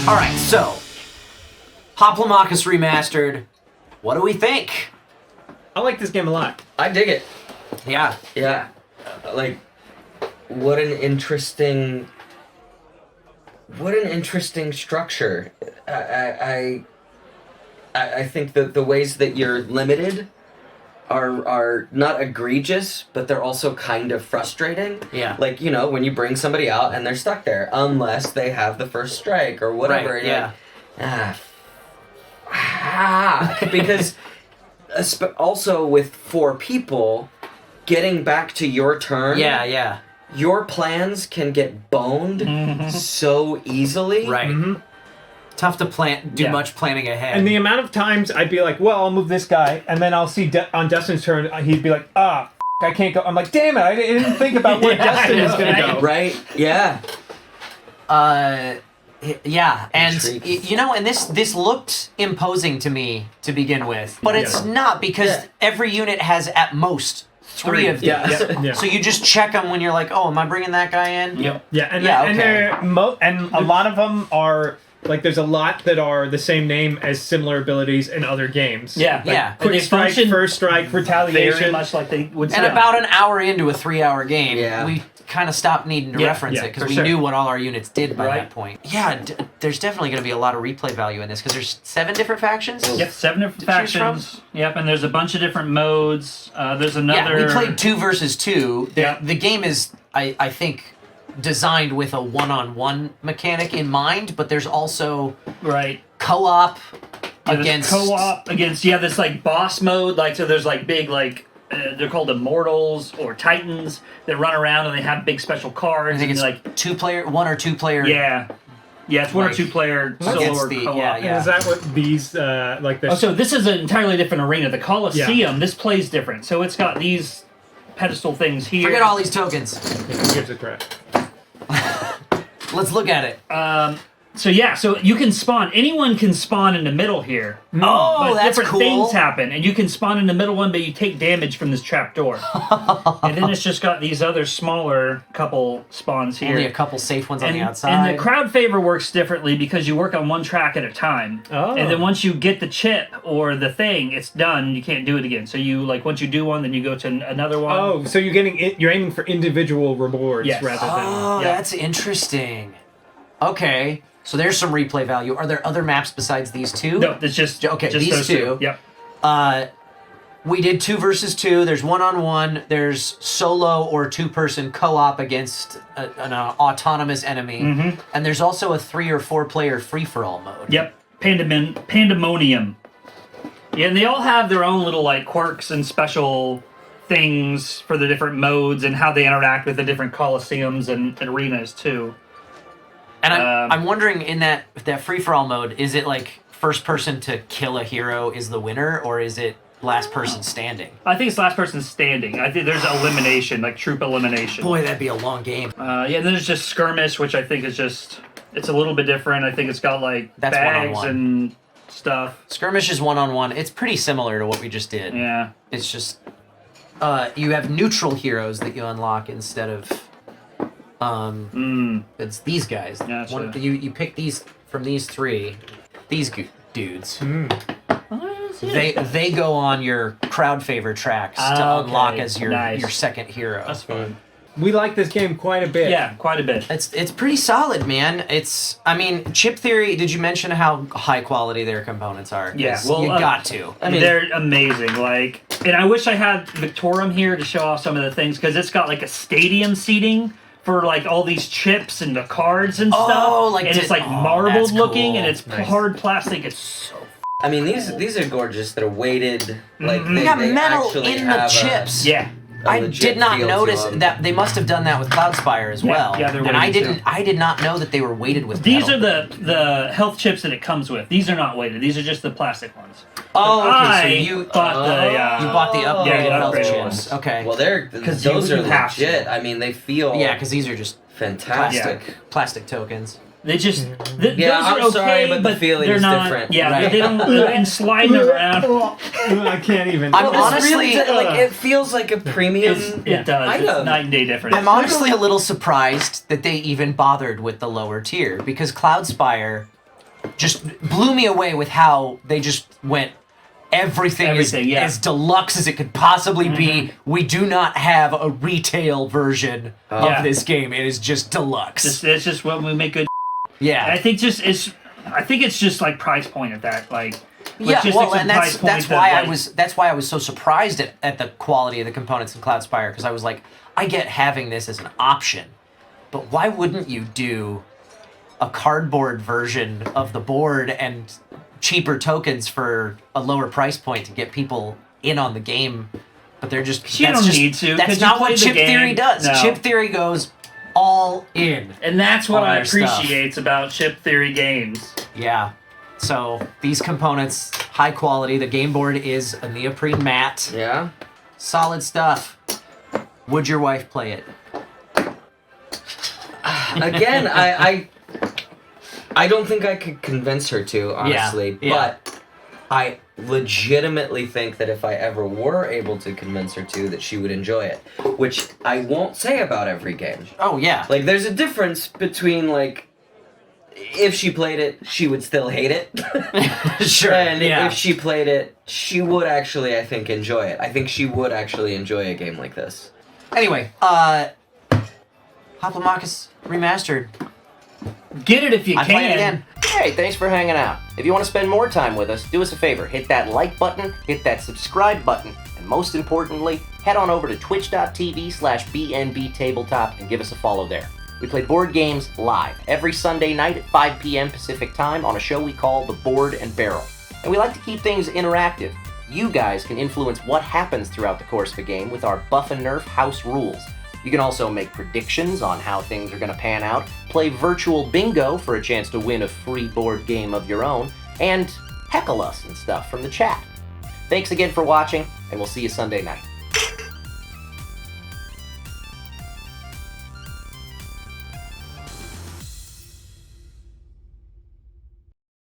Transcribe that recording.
All right, so Hoplomachus Remastered. What do we think? I like this game a lot. I dig it. Yeah. Yeah. Like, what an interesting structure. I think that the ways that you're limited are not egregious, but they're also kind of frustrating. Yeah. Like, you know, when you bring somebody out and they're stuck there, unless they have the first strike or whatever. Right, yeah. Because also with 4 people, getting back to your turn. Yeah. Your plans can get boned so easily. Right. Mm-hmm. Tough to do much planning ahead. And the amount of times I'd be like, well, I'll move this guy, and then I'll see on Dustin's turn, he'd be like, I can't go. I'm like, damn it, I didn't think about where Dustin is going to go. Right? Yeah. Yeah, and Intriguing. you know, and this looked imposing to me to begin with, but it's not because every unit has at most 3 of these. Yeah. So you just check them when you're like, oh, am I bringing that guy in? Yep. Yeah, and okay. and a lot of them are like there's a lot that are the same name as similar abilities in other games. Yeah, yeah. Quick strike, first strike, retaliation. Very much like they would. And about an hour into a 3-hour game, Yeah. we kind of stopped needing to reference it because we knew what all our units did by that point. Yeah, there's definitely going to be a lot of replay value in this because there's 7 different factions. Yep, 7 different factions. Yep, and there's a bunch of different modes. There's another. Yeah, we played 2 versus 2. Yeah. The game is, I think, designed with a one-on-one mechanic in mind, but there's also co-op against co-op against this like boss mode. Like so, there's like big like. They're called immortals or titans that run around and they have big special cards. I think it's like 1 or 2 player. Yeah, it's 1 or 2 player solo or co-op. And is that what these like this? Oh, so this is an entirely different arena. The Colosseum. This plays different. So it's got these pedestal things here. Forget all these tokens. Who gives a crap? Let's look at it. So you can spawn. Anyone can spawn in the middle here. Oh, but that's different cool. things happen, and you can spawn in the middle one, but you take damage from this trapdoor. And then it's just got these other smaller couple spawns here. Only a couple safe ones on the outside. And the crowd favor works differently because you work on one track at a time. Oh. And then once you get the chip or the thing, it's done. You can't do it again. So you once you do one, then you go to another one. Oh, so you're aiming for individual rewards rather than. Oh, that's interesting. Okay. So there's some replay value. Are there other maps besides these 2? No, it's just these those 2. Yep. We did 2 versus 2. There's 1-on-1. There's solo or 2-person co-op against an autonomous enemy. And there's also a 3 or 4 player free-for-all mode. Yep. Pandemonium. Yeah, and they all have their own little like quirks and special things for the different modes and how they interact with the different coliseums and arenas too. And I'm wondering, in that free-for-all mode, is it like first person to kill a hero is the winner, or is it last person standing? I think it's last person standing. I think there's elimination, like troop elimination. Boy, that'd be a long game. And then there's just skirmish, which I think is just, it's a little bit different. I think it's got like That's bags one-on-one. and stuff. Skirmish is 1-on-1. It's pretty similar to what we just did. Yeah. It's just, you have neutral heroes that you unlock instead of... It's these guys. Gotcha. You pick these from these 3. These dudes. They go on your crowd favor tracks to unlock as your second hero. That's fun. We like this game quite a bit. Yeah, quite a bit. It's pretty solid, man. Chip Theory, did you mention how high quality their components are? Yeah, well, you got to. I mean, they're amazing. Like, and I wish I had Victorum here to show off some of the things because it's got like a stadium seating for like all these chips and the cards and stuff. And it's like marbled looking and it's hard plastic. It's so. I mean, these are gorgeous. They're weighted. Like They got metal actually in the chips. I did not notice that. They must have done that with Cloudspire as well. Yeah, they're and I weighted I did not know that they were weighted with These metal. are the health chips that it comes with. These are not weighted. These are just the plastic ones. Oh, okay. So you bought you bought the upgraded health upgraded chips. Okay. Well, those are legit. I mean, they feel because these are just fantastic. Plastic tokens. They just those I'm are okay, sorry, but the feeling they're is not, different. Yeah, Right. they don't and sliding around. I can't even. I'm honestly really like it feels like a premium. It does. item. It's night and day difference. I'm honestly a little surprised that they even bothered with the lower tier because Cloudspire just blew me away with how they just went. Everything is as deluxe as it could possibly be. We do not have a retail version of this game. It is just deluxe. It's just what we make good. Yeah, and I think it's just like price point at that. Like, yeah, well, and that's why I was so surprised at the quality of the components in Cloudspire, because I was like, I get having this as an option, but why wouldn't you do a cardboard version of the board and cheaper tokens for a lower price point to get people in on the game? But they're just you don't need to. That's not what Chip Theory does. No. Chip Theory goes all in, and that's what I appreciate about Chip Theory games. Yeah. So these components, high quality. The game board is a neoprene mat. Yeah. Solid stuff. Would your wife play it? Again, I don't think I could convince her to, honestly. Yeah. But I legitimately think that if I ever were able to convince her to, that she would enjoy it. Which I won't say about every game. Oh, yeah. Like, there's a difference between, like, if she played it, she would still hate it. Sure. And if she played it, she would actually, I think, enjoy it. I think she would actually enjoy a game like this. Anyway, Hoplomachus Remastered. Get it if you I'm can. playing it again. Hey, thanks for hanging out. If you want to spend more time with us, do us a favor. Hit that like button, hit that subscribe button, and most importantly, head on over to twitch.tv/bnbtabletop and give us a follow there. We play board games live every Sunday night at 5 p.m. Pacific Time on a show we call The Board and Barrel. And we like to keep things interactive. You guys can influence what happens throughout the course of a game with our Buff and Nerf house rules. You can also make predictions on how things are going to pan out, play virtual bingo for a chance to win a free board game of your own, and heckle us and stuff from the chat. Thanks again for watching, and we'll see you Sunday night.